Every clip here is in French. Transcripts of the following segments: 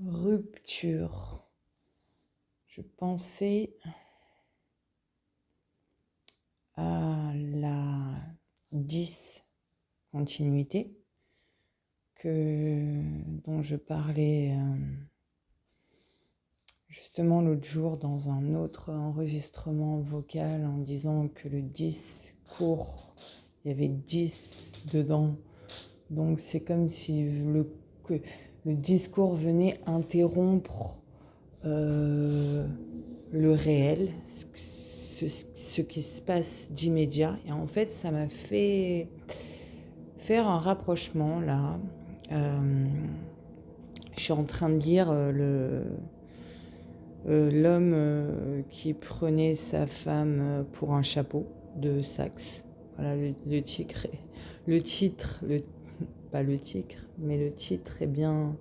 Rupture. Je pensais à la discontinuité dont je parlais justement l'autre jour dans un autre enregistrement vocal en disant que le discours, il y avait 10 dedans. Donc c'est comme si le discours venait interrompre le réel, ce qui se passe d'immédiat. Et en fait, ça m'a fait faire un rapprochement là. Je suis en train de lire l'homme qui prenait sa femme pour un chapeau de Saxe. Voilà pas le titre, mais le titre est bien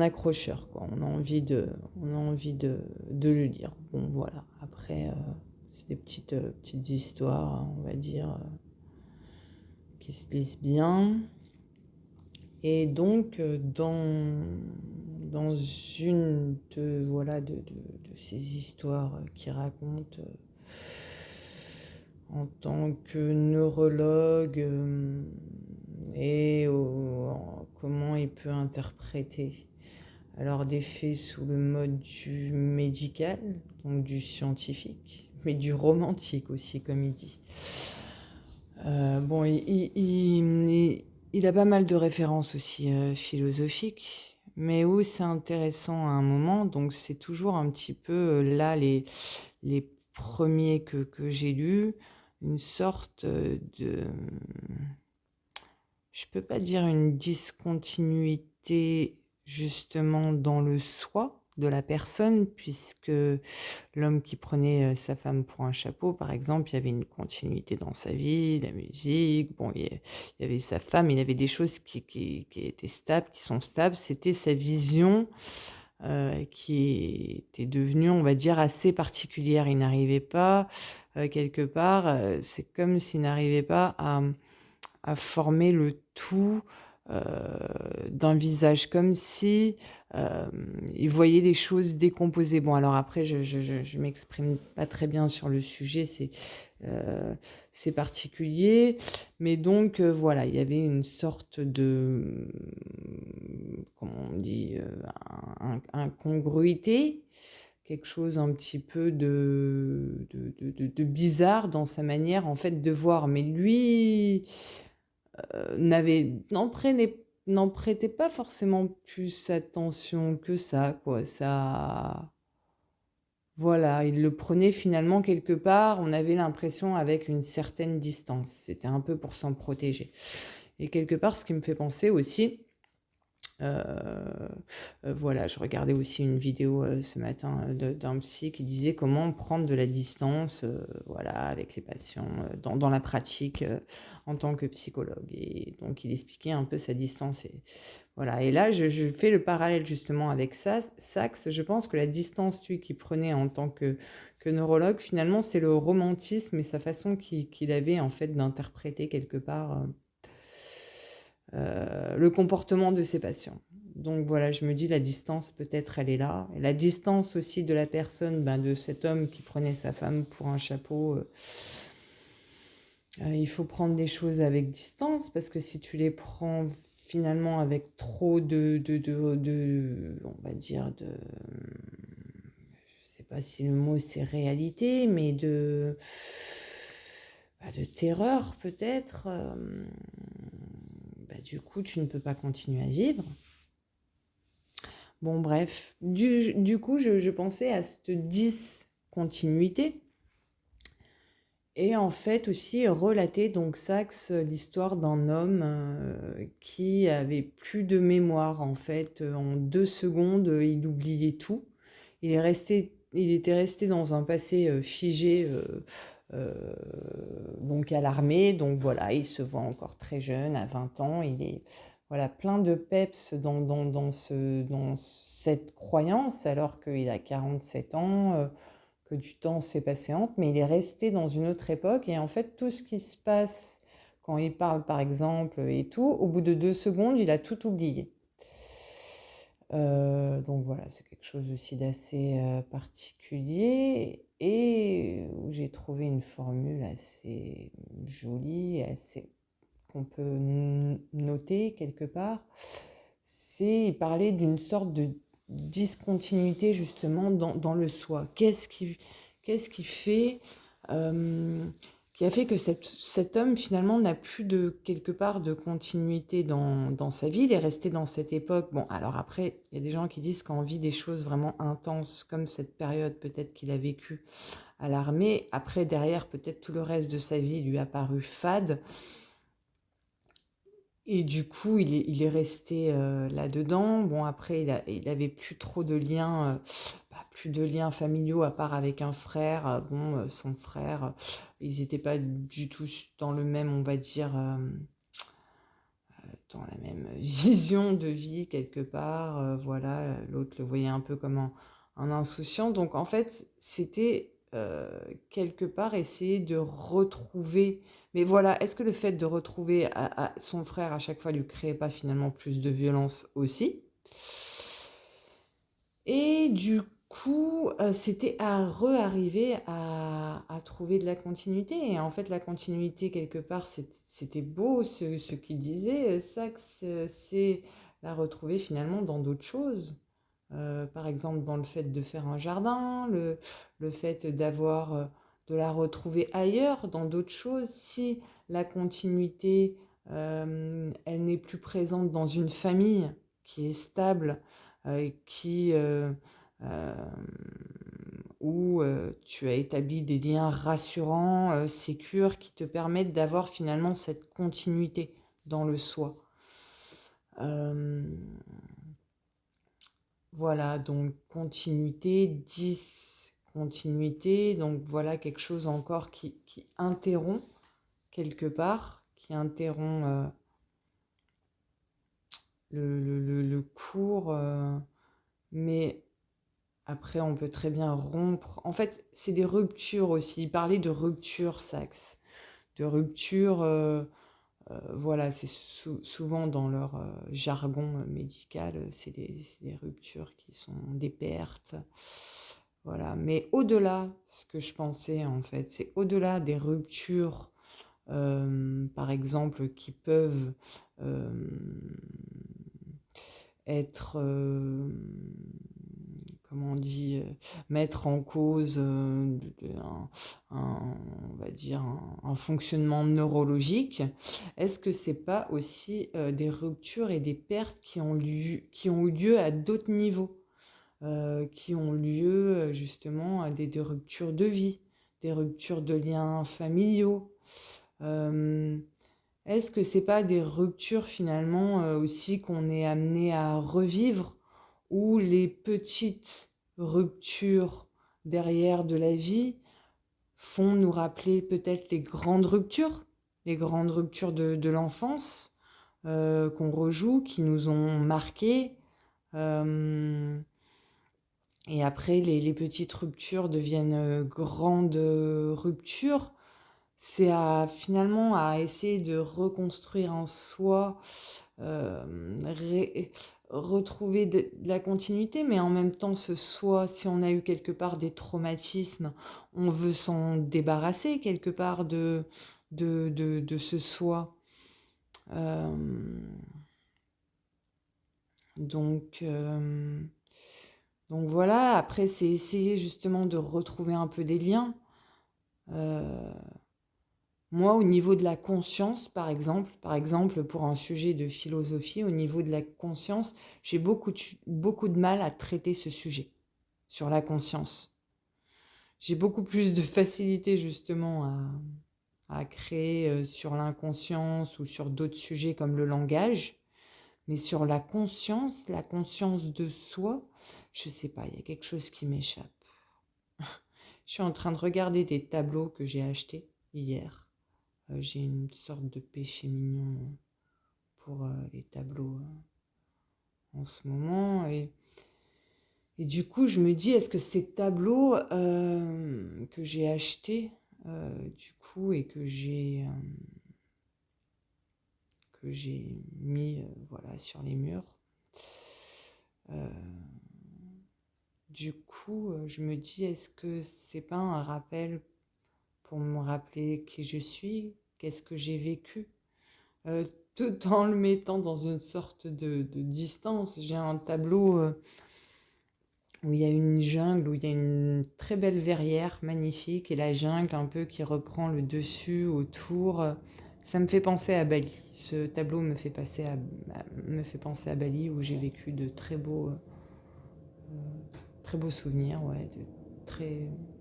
accrocheur, quoi. On a envie de le lire. Bon, voilà. Après, c'est des petites histoires, on va dire, qui se lisent bien. Et donc, dans une de ces histoires qui racontent en tant que neurologue comment il peut interpréter alors des faits sous le mode du médical, donc du scientifique, mais du romantique aussi, comme il dit. Bon, il a pas mal de références aussi philosophiques, mais où c'est intéressant à un moment, donc c'est toujours un petit peu là les premiers que j'ai lus, une sorte je peux pas dire une discontinuité justement dans le soi de la personne, puisque l'homme qui prenait sa femme pour un chapeau, par exemple, il y avait une continuité dans sa vie, la musique, bon, il y avait sa femme, il avait des choses qui étaient stables, qui sont stables, c'était sa vision qui était devenue, on va dire, assez particulière. Il n'arrivait pas, quelque part, c'est comme s'il n'arrivait pas à former le tout d'un visage, comme si il voyait les choses décomposées. Bon, alors après, je m'exprime pas très bien sur le sujet, c'est particulier, mais donc voilà, il y avait une sorte de, comment on dit, incongruité, quelque chose un petit peu de bizarre dans sa manière en fait de voir. Mais lui n'en prêtait pas forcément plus attention que ça, quoi. Ça, voilà, il le prenait finalement quelque part, on avait l'impression avec une certaine distance. C'était un peu pour s'en protéger. Et quelque part, ce qui me fait penser aussi, voilà, je regardais aussi une vidéo ce matin d'un psy qui disait comment prendre de la distance, voilà, avec les patients dans la pratique en tant que psychologue. Et donc, il expliquait un peu sa distance. Et voilà. Et là, je fais le parallèle justement avec Sachs. Je pense que la distance, lui, qu'il prenait en tant que neurologue, finalement, c'est le romantisme et sa façon qu'il avait en fait d'interpréter quelque part le comportement de ses patients. Donc voilà, je me dis la distance, peut-être elle est là. Et la distance aussi de la personne, de cet homme qui prenait sa femme pour un chapeau. Il faut prendre des choses avec distance, parce que si tu les prends finalement avec trop on va dire, je sais pas si le mot c'est réalité, mais de terreur peut-être, du coup tu ne peux pas continuer à vivre. Bon bref, du coup je pensais à cette discontinuité et en fait aussi relater donc Saxe l'histoire d'un homme qui avait plus de mémoire en fait. En 2 secondes il oubliait tout. Il était resté dans un passé figé donc à l'armée, donc voilà, il se voit encore très jeune, à 20 ans, il est voilà, plein de peps dans cette croyance, alors qu'il a 47 ans, que du temps s'est passé entre, mais il est resté dans une autre époque, et en fait, tout ce qui se passe quand il parle, par exemple, et tout, au bout de 2 secondes, il a tout oublié. Donc voilà, c'est quelque chose aussi d'assez particulier et où j'ai trouvé une formule assez jolie, assez qu'on peut noter quelque part. C'est parler d'une sorte de discontinuité justement dans le soi. Qu'est-ce qui fait euh, qui a fait que cet homme finalement n'a plus de quelque part de continuité dans sa vie. Il est resté dans cette époque. Bon, alors après, il y a des gens qui disent qu'on vit des choses vraiment intenses, comme cette période peut-être qu'il a vécue à l'armée. Après, derrière, peut-être tout le reste de sa vie lui a paru fade. Et du coup, il est resté là-dedans. Bon, après, il avait plus trop de liens, plus de liens familiaux à part avec un frère. Bon, son frère, ils n'étaient pas du tout dans le même, on va dire, dans la même vision de vie quelque part. Voilà, l'autre le voyait un peu comme un insouciant. Donc, en fait, c'était quelque part essayer de retrouver. Mais voilà, est-ce que le fait de retrouver son frère à chaque fois lui créait pas finalement plus de violence aussi? Et du coup, c'était à arriver à trouver de la continuité. Et en fait, la continuité, quelque part, c'était beau ce qu'il disait. Ça, que c'est la retrouver finalement dans d'autres choses. Par exemple, dans le fait de faire un jardin, le fait de la retrouver ailleurs, dans d'autres choses. Si la continuité, elle n'est plus présente dans une famille qui est stable, qui, euh, où tu as établi des liens rassurants, sécures, qui te permettent d'avoir finalement cette continuité dans le soi. Euh, voilà, donc continuité, discontinuité, donc voilà quelque chose encore qui interrompt quelque part, qui interrompt le cours, mais après on peut très bien rompre. En fait, c'est des ruptures aussi. Parler de rupture, Saxe, de rupture, voilà, c'est souvent dans leur jargon médical, c'est des ruptures qui sont des pertes. Voilà, mais au-delà, ce que je pensais en fait, c'est au-delà des ruptures, par exemple, qui peuvent euh, être, comment on dit, mettre en cause on va dire un fonctionnement neurologique. Est-ce que c'est pas aussi des ruptures et des pertes qui ont eu lieu à d'autres niveaux, qui ont lieu justement à des ruptures de vie, des ruptures de liens familiaux. Euh, Est-ce que c'est pas des ruptures finalement aussi qu'on est amené à revivre, ou les petites ruptures derrière de la vie font nous rappeler peut-être les grandes ruptures de l'enfance qu'on rejoue, qui nous ont marqués. euh, et après, les petites ruptures deviennent grandes ruptures. C'est finalement à essayer de reconstruire en soi, retrouver de la continuité, mais en même temps, ce soi, si on a eu quelque part des traumatismes, on veut s'en débarrasser quelque part de ce soi. Euh, donc, euh, donc voilà, après, c'est essayer justement de retrouver un peu des liens. Euh, Moi, au niveau de la conscience, par exemple, pour un sujet de philosophie, au niveau de la conscience, j'ai beaucoup de mal à traiter ce sujet sur la conscience. J'ai beaucoup plus de facilité justement à créer sur l'inconscience ou sur d'autres sujets comme le langage. Mais sur la conscience de soi, je sais pas, il y a quelque chose qui m'échappe. Je suis en train de regarder des tableaux que j'ai achetés hier. J'ai une sorte de péché mignon pour les tableaux en ce moment. Et du coup, je me dis, est-ce que ces tableaux que j'ai achetés, du coup, et que j'ai mis voilà, sur les murs, du coup, je me dis: «Est-ce que c'est pas un rappel pour me rappeler qui je suis? Qu'est-ce que j'ai vécu?» Heu, Tout en le mettant dans une sorte de distance. J'ai un tableau, où il y a une jungle, où il y a une très belle verrière magnifique et la jungle un peu qui reprend le dessus autour. Ça me fait penser à Bali. Ce tableau me fait penser à Bali où j'ai vécu de très beaux souvenirs, ouais,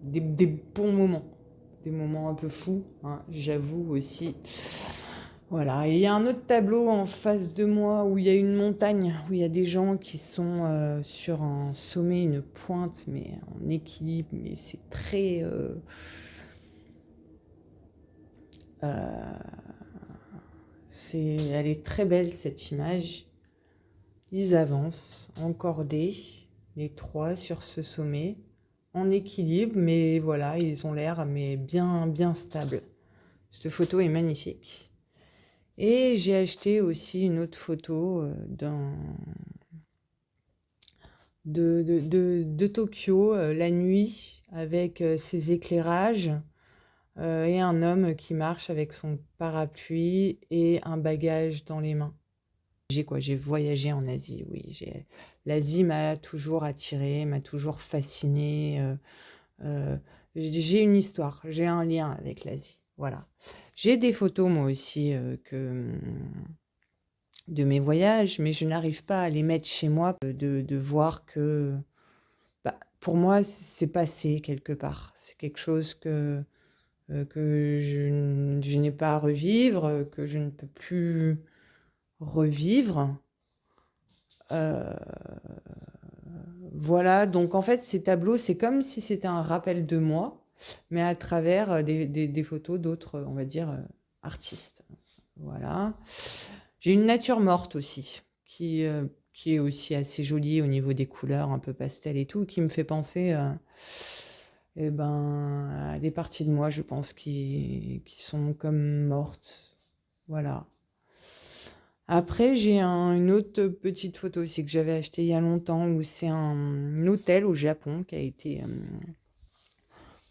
des bons moments, des moments un peu fous, hein, j'avoue aussi. Voilà, et il y a un autre tableau en face de moi où il y a une montagne, où il y a des gens qui sont sur un sommet, une pointe, mais en équilibre, mais c'est très... elle est très belle cette image. Ils avancent en cordée, les trois sur ce sommet, en équilibre, mais voilà, ils ont l'air mais bien stables. Cette photo est magnifique. Et j'ai acheté aussi une autre photo de Tokyo, la nuit, avec ses éclairages, et un homme qui marche avec son parapluie et un bagage dans les mains. J'ai voyagé en Asie, oui. L'Asie m'a toujours attirée, m'a toujours fascinée. J'ai une histoire, j'ai un lien avec l'Asie. Voilà. J'ai des photos, moi aussi, de mes voyages, mais je n'arrive pas à les mettre chez moi, de voir que, bah, pour moi, c'est passé quelque part. C'est quelque chose que je n'ai pas à revivre, que je ne peux plus revivre. Euh, voilà, donc en fait, ces tableaux, c'est comme si c'était un rappel de moi, mais à travers des photos d'autres, on va dire, artistes. Voilà. J'ai une nature morte aussi, qui est aussi assez jolie au niveau des couleurs, un peu pastel et tout, qui me fait penser eh ben, à des parties de moi, je pense, qui sont comme mortes. Voilà. Après, j'ai une autre petite photo aussi que j'avais achetée il y a longtemps, où c'est un hôtel au Japon qui a été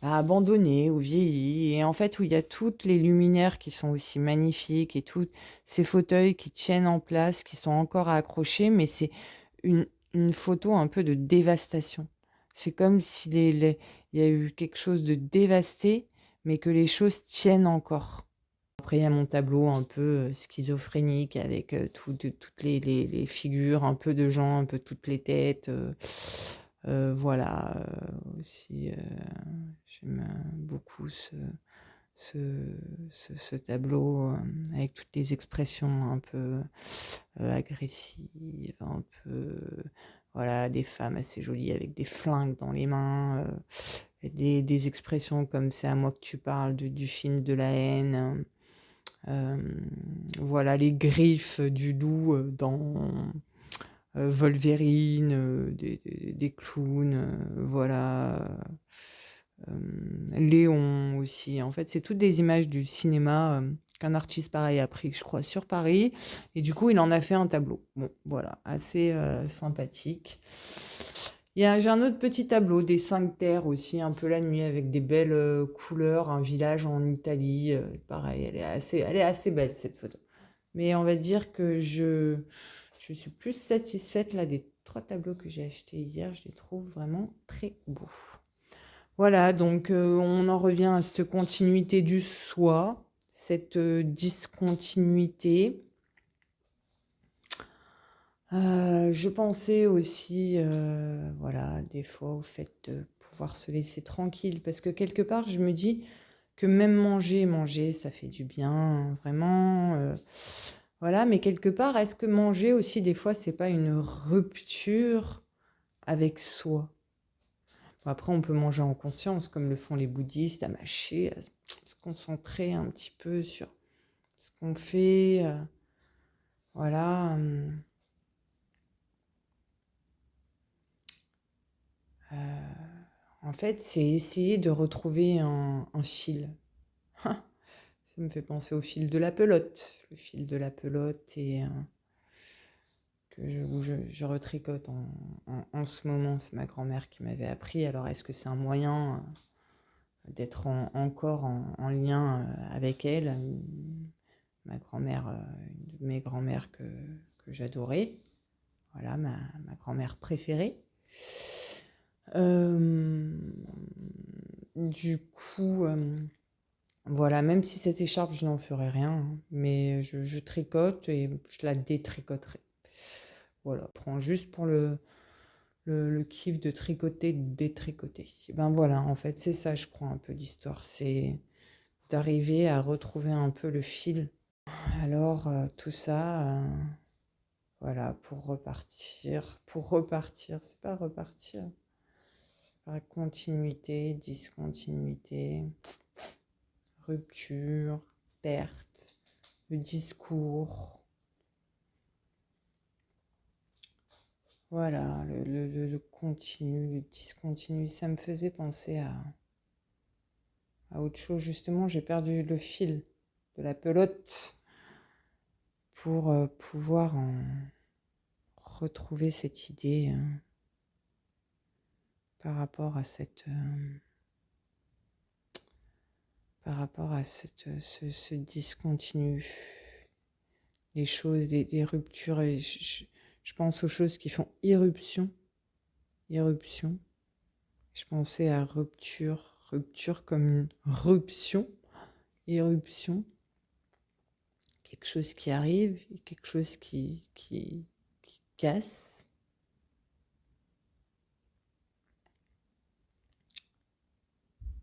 abandonné ou vieilli. Et en fait, où il y a toutes les luminaires qui sont aussi magnifiques et tous ces fauteuils qui tiennent en place, qui sont encore accrochés, mais c'est une, une photo un peu de dévastation. C'est comme si il y a eu quelque chose de dévasté, mais que les choses tiennent encore. Après, il y a mon tableau un peu schizophrénique avec toutes les figures, un peu de gens, un peu toutes les têtes. Voilà. Aussi, j'aime beaucoup ce, ce tableau avec toutes les expressions un peu agressives, un peu. Voilà, des femmes assez jolies avec des flingues dans les mains. Des expressions comme c'est à moi que tu parles du film de la haine. Euh, voilà, les griffes du loup dans Wolverine, des clowns, voilà. Léon aussi. En fait, c'est toutes des images du cinéma qu'un artiste pareil a pris, je crois, sur Paris. Et du coup, il en a fait un tableau. Bon, voilà, assez sympathique. J'ai un autre petit tableau des cinq terres aussi, un peu la nuit, avec des belles couleurs, un village en Italie. Pareil, elle est assez belle cette photo. Mais on va dire que je suis plus satisfaite là des trois tableaux que j'ai achetés hier. Je les trouve vraiment très beaux. Voilà, donc on en revient à cette continuité du soi, cette discontinuité. Je pensais aussi, voilà, des fois au fait de pouvoir se laisser tranquille, parce que quelque part, je me dis que même manger, ça fait du bien, vraiment. Voilà, mais quelque part, est-ce que manger aussi, des fois, c'est pas une rupture avec soi? Bon, après, on peut manger en conscience, comme le font les bouddhistes, à mâcher, à se concentrer un petit peu sur ce qu'on fait. Voilà. En fait, c'est essayer de retrouver un fil. Ça me fait penser au fil de la pelote. Le fil de la pelote et où je retricote en ce moment. C'est ma grand-mère qui m'avait appris. Alors, est-ce que c'est un moyen d'être encore en lien avec elle, ma grand-mère, une de mes grand-mères que j'adorais, voilà, ma grand-mère préférée. Du coup, voilà, même si cette écharpe, je n'en ferai rien, hein, mais je tricote et je la détricoterai. Voilà, je prends juste pour le kiff de tricoter, de détricoter. Et ben voilà, en fait, c'est ça, je crois, un peu l'histoire. C'est d'arriver à retrouver un peu le fil. Alors, tout ça, voilà, pour repartir, c'est pas repartir, pas continuité, discontinuité, rupture, perte, le discours. Voilà, le continu, le discontinu, ça me faisait penser à autre chose. Justement, j'ai perdu le fil de la pelote pour pouvoir retrouver cette idée par rapport à ce discontinu. Les choses, des ruptures. Et je pense aux choses qui font irruption. Je pensais à rupture comme une ruption, éruption. Quelque chose qui arrive, et quelque chose qui casse.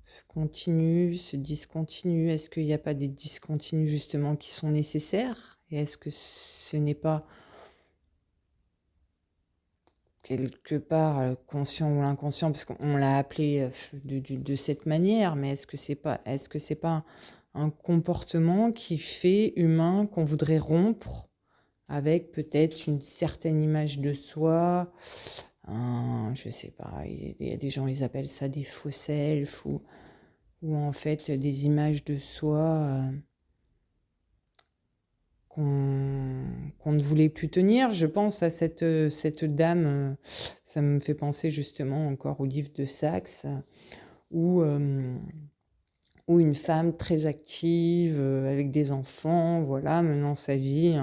Se continue, se discontinue. Est-ce qu'il n'y a pas des discontinus justement qui sont nécessaires? Et est-ce que ce n'est pas quelque part conscient ou inconscient, parce qu'on l'a appelé de cette manière, mais est-ce que c'est pas un comportement qui fait humain qu'on voudrait rompre avec peut-être une certaine image de soi, je sais pas, il y a des gens, ils appellent ça des faux selfs, ou en fait des images de soi qu'on ne voulait plus tenir. Je pense à cette dame, ça me fait penser justement encore au livre de Saxe, où une femme très active, avec des enfants, voilà, menant sa vie,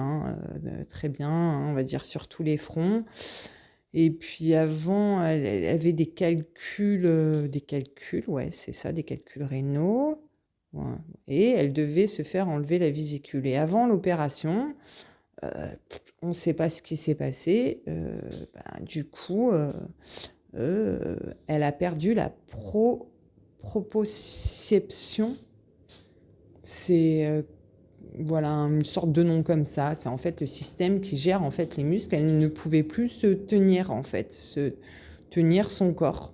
très bien, on va dire sur tous les fronts. Et puis avant, elle avait des calculs, ouais, c'est ça, des calculs rénaux. Ouais. Et elle devait se faire enlever la vésicule. Et avant l'opération, on ne sait pas ce qui s'est passé. Du coup, elle a perdu la proprioception. C'est voilà, une sorte de nom comme ça. C'est en fait le système qui gère en fait les muscles. Elle ne pouvait plus se tenir en fait, se tenir son corps.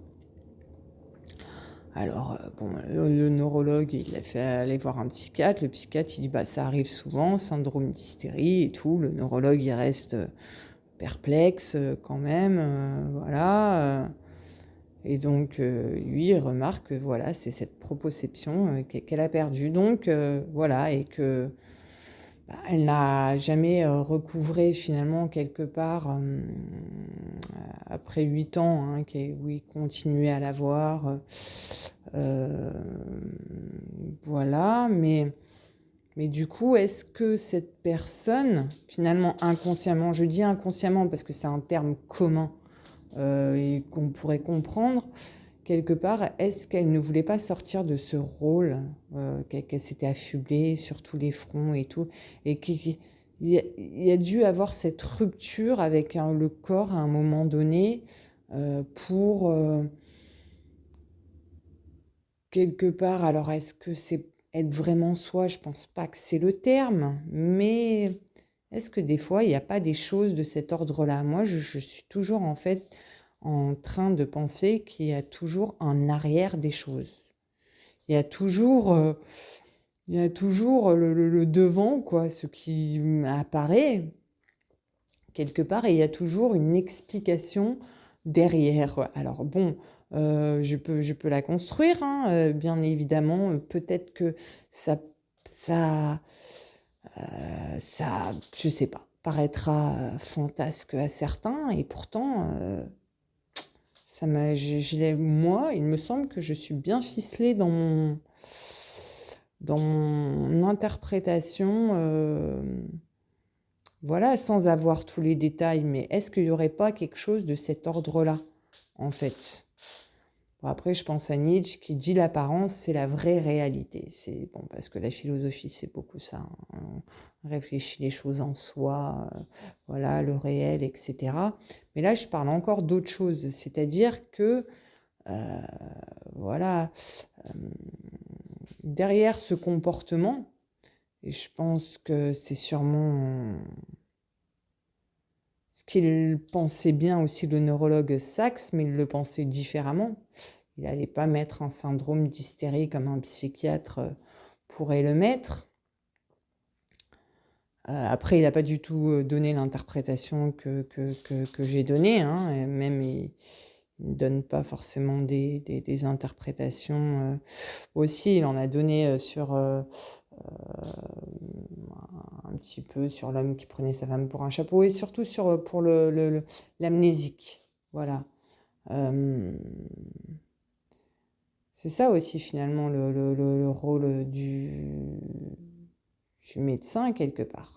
Alors, bon, le neurologue, il l'a fait aller voir un psychiatre. Le psychiatre, il dit, ça arrive souvent, syndrome d'hystérie et tout. Le neurologue, il reste perplexe quand même, voilà. Et donc, lui, il remarque que, voilà, c'est cette proprioception qu'elle a perdue. Donc, voilà, et que elle n'a jamais recouvré finalement quelque part, après 8 ans, où il continuait à l'avoir. Voilà, mais du coup, est-ce que cette personne, finalement inconsciemment, je dis inconsciemment parce que c'est un terme commun et qu'on pourrait comprendre, quelque part, est-ce qu'elle ne voulait pas sortir de ce rôle qu'elle s'était affublée sur tous les fronts et tout, et qu'il y a dû avoir cette rupture avec le corps à un moment donné pour quelque part, alors est-ce que c'est être vraiment soi? Je pense pas que c'est le terme, mais est-ce que des fois, il n'y a pas des choses de cet ordre-là? Moi, je suis toujours en fait en train de penser qu'il y a toujours un arrière des choses. Il y a toujours, le devant, quoi, ce qui apparaît quelque part, et il y a toujours une explication derrière. Alors bon, je peux la construire, bien évidemment. Peut-être que ça, je sais pas. paraîtra fantasque à certains, et pourtant, moi, il me semble que je suis bien ficelée dans mon interprétation, voilà, sans avoir tous les détails. Mais est-ce qu'il n'y aurait pas quelque chose de cet ordre-là, en fait? Bon, après, je pense à Nietzsche qui dit l'apparence, c'est la vraie réalité. C'est bon, parce que la philosophie, c'est beaucoup ça, hein. On réfléchit les choses en soi, voilà, le réel, etc. Mais là, je parle encore d'autre chose, c'est-à-dire que, euh, voilà, euh, derrière ce comportement, et je pense que c'est sûrement ce qu'il pensait bien aussi le neurologue Sachs, mais il le pensait différemment. Il n'allait pas mettre un syndrome d'hystérie comme un psychiatre pourrait le mettre. Après, il n'a pas du tout donné l'interprétation que j'ai donnée, hein, et même il ne donne pas forcément des interprétations. Aussi, il en a donné sur un petit peu sur l'homme qui prenait sa femme pour un chapeau, et surtout pour l'amnésique. Voilà. C'est ça aussi finalement le rôle du médecin quelque part.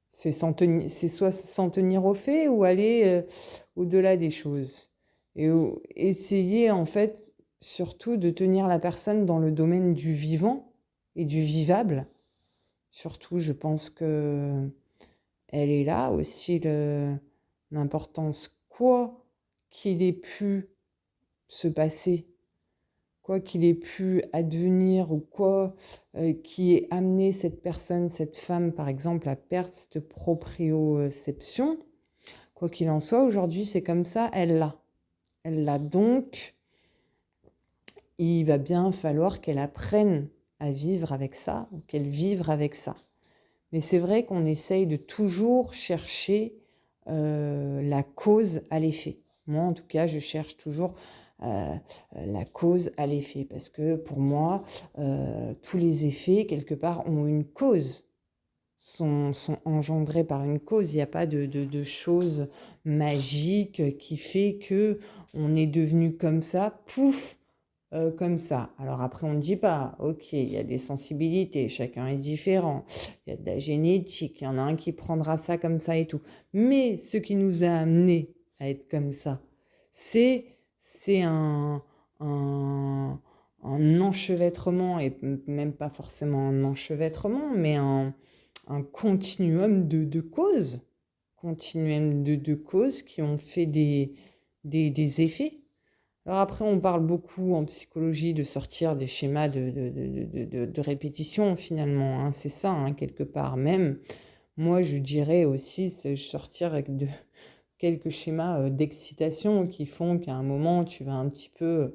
C'est soit s'en tenir aux faits ou aller au-delà des choses. Et essayer en fait surtout de tenir la personne dans le domaine du vivant et du vivable. Surtout, je pense que elle est là aussi l'importance, quoi qu'il ait pu se passer, quoi qu'il ait pu advenir, ou quoi qui ait amené cette personne, cette femme par exemple, à perdre cette proprioception. Quoi qu'il en soit, aujourd'hui c'est comme ça, elle l'a. Elle l'a, donc, il va bien falloir qu'elle apprenne à vivre avec ça, ou qu'elle vive avec ça. Mais c'est vrai qu'on essaye de toujours chercher la cause à l'effet. Moi, en tout cas, je cherche toujours la cause à l'effet, parce que pour moi, tous les effets, quelque part, ont une cause, sont engendrés par une cause. Il n'y a pas de chose magique qui fait que on est devenu comme ça, pouf, comme ça. Alors après, on ne dit pas, ok, il y a des sensibilités, chacun est différent, il y a de la génétique, il y en a un qui prendra ça comme ça et tout. Mais ce qui nous a amené à être comme ça, c'est un, un enchevêtrement, et même pas forcément un enchevêtrement, mais un continuum de causes, continuum de causes qui ont fait des effets. Alors après, on parle beaucoup en psychologie de sortir des schémas de répétition, finalement, hein, c'est ça, hein, quelque part. Même, moi, je dirais aussi sortir avec quelques schémas d'excitation qui font qu'à un moment, tu vas un petit peu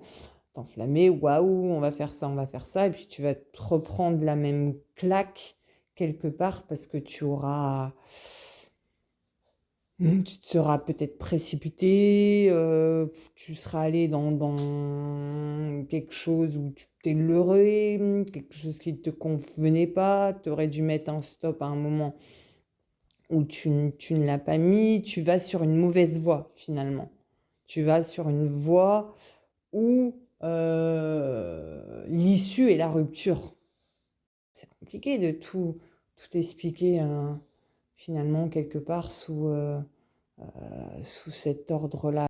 t'enflammer. Waouh, on va faire ça. Et puis, tu vas te reprendre la même claque quelque part, parce que tu te seras peut-être précipité, tu seras allé dans quelque chose où tu t'es leurré, quelque chose qui ne te convenait pas, tu aurais dû mettre un stop à un moment où tu ne l'as pas mis, tu vas sur une mauvaise voie finalement. Tu vas sur une voie où l'issue est la rupture. C'est compliqué de tout expliquer finalement quelque part sous cet ordre-là.